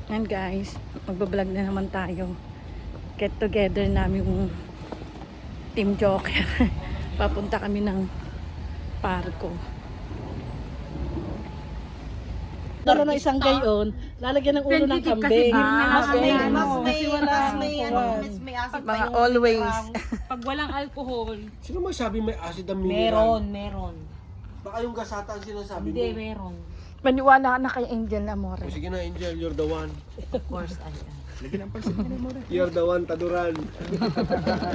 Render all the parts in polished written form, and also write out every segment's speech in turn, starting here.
Yan guys, magbablog na naman tayo. Get together namin yung Team Joker. Papunta kami ng parko. Dala na isang gayon, lalagyan ng ulo ng kambing. Mas may acid pa yung always. Pag walang alcohol, Sino magsabi may acid ang mineral? meron. Baka yung gasata ang sinasabi Hindi, mo. meron. Maniwala ka na kay Angel Amore. O, sige na, Angel, you're the one. Of course, You're the one, Taduran.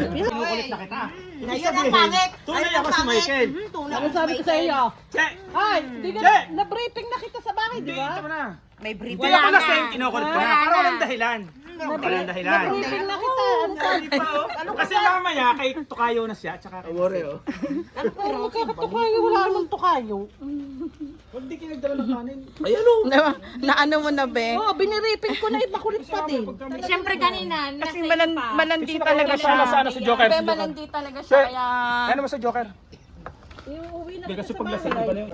Kinukulit na kita. Ayun ang pangit! Tunay ako si Michael. Ano sabi ko sa iyo? Che! Ay, di ka na-briefing na kita sa bahay, di ba? Ito mo na. May brief. Hindi ako lasing, kinukulit ko na. Para walang dahilan. Walang dahilan. Na-briefing na kita. Ano sabi? Kasi mamaya, kay Tukayo na siya, tsaka kay Amore, oh. Pero magkakatukayo, wala namang tukayo. Huwag di kinagdala ng kanin. Ayan, oh. Na ano mo na, be? Oo, biniriping ko na, makulit pa din. siyempre kanina, Kasi nasa malandi talaga siya. Sana si Joker. Be, malandi talaga siya, kaya... Ano mo sa Joker? Iuwi na Hindi kita kasi sa pag lasing, iba na bahay. yun.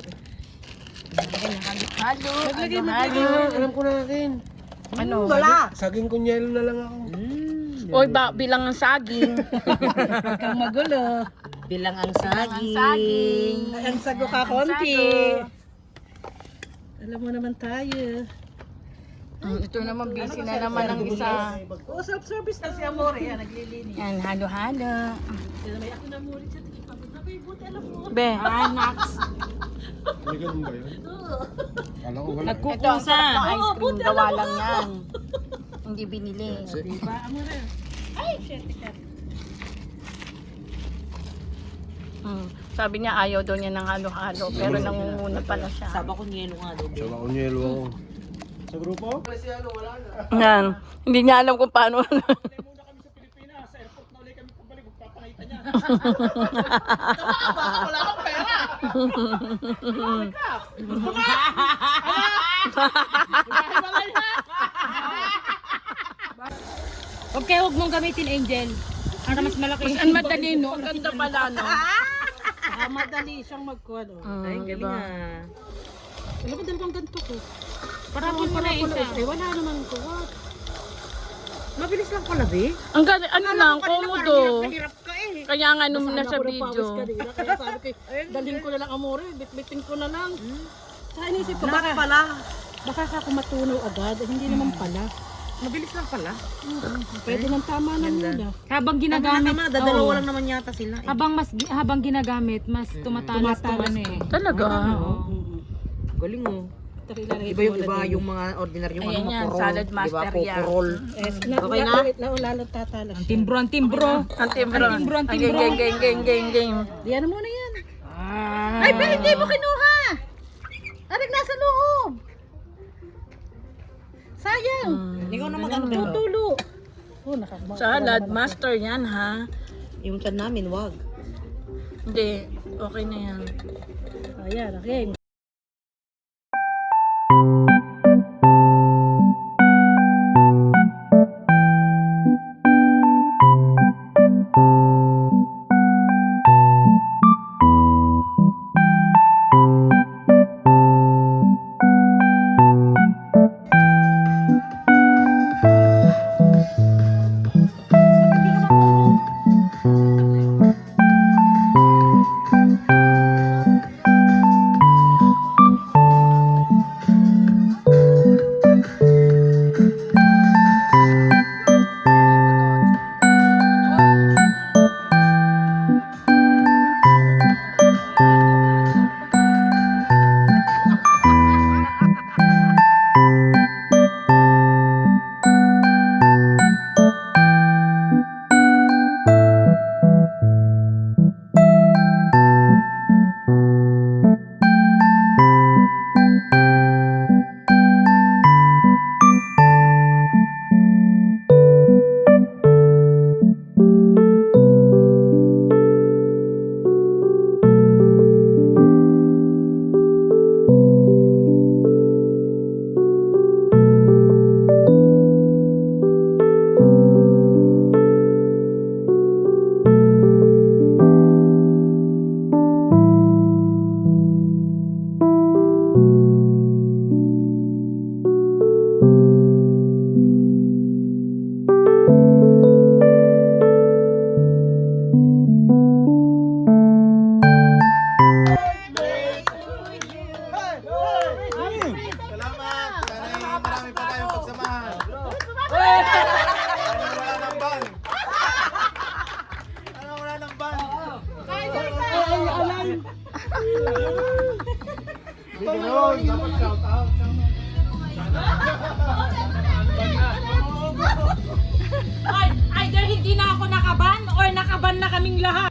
Halo, Alam ko na rin. Ano? Wala. Saging kunyelo na lang ako. Oy, bilang ang saging. Kang magulo. Bilang ang Ang saging. saging. Ang sago ka konti. Alam mo naman tayo. Ito naman, busy na naman ang isa. Oo, self-service na si Amore. Yan, naglilinis. Yan, halo-halo. May ako na Amore siya. Buti alam mo. Be, May ganun ba yun? Kala ko wala. ito ang sarap ng ice cream. Gawa lang yan. Hindi binili. Sabi niya ayaw daw niya ng halo-halo. Pero nangunguna pala siya. Saba ko nielo nga daw. Saga kunyelo ako. Sa grupo? Yan. Hindi niya alam kung paano. Muna kami sa Pilipinas, sa airport na ulit kami pabalik, magpapakita niya. Wala akong pera. Okay, huwag mong gamitin Angel. Para mas malaki. Mas ang madali, no? Ang ganda pala, no? Madali siyang magkuhan. Ay, galing ah. Alam mo, dalawang ganito ko. Parapon mo na isa. Wala naman ko. Mabilis lang pala, be. Ang galing, ano lang, komodo. Hirap ka eh. Kaya nga nung nasa video. Kaya sabi ko, Dalhin ko na lang Amore, bitbitin ko na lang. Kaya inisip ko, Baka pala. baka ako matunaw agad. Hindi naman pala. Mabilis lang pala. Pwede nang tama na muna. Habang ginagamit, Tama, dadalawa lang naman yata sila. Eh. habang ginagamit, mas tumatalas to ano eh. Talaga? Galing mo. Iba yung iba yung mga ordinaryong Ayan mga yan, purol. salad Diba? master yan. Purol. Okay na? Lalo tatalas. Timbro, ang timbro. Ang timbro. Ang Ang timbro. game. Diyan mo na yan. Ay, pero hindi mo kinuha. Aring nasa loob. Sayang. Ikaw na mag-ano. Tutulo. Salad master yan, ha? Yung chan namin, wag. Hindi. Okay na yan. Ayan, okay. dapat shout out. Either hindi na ako nakaban or nakaban na kaming lahat.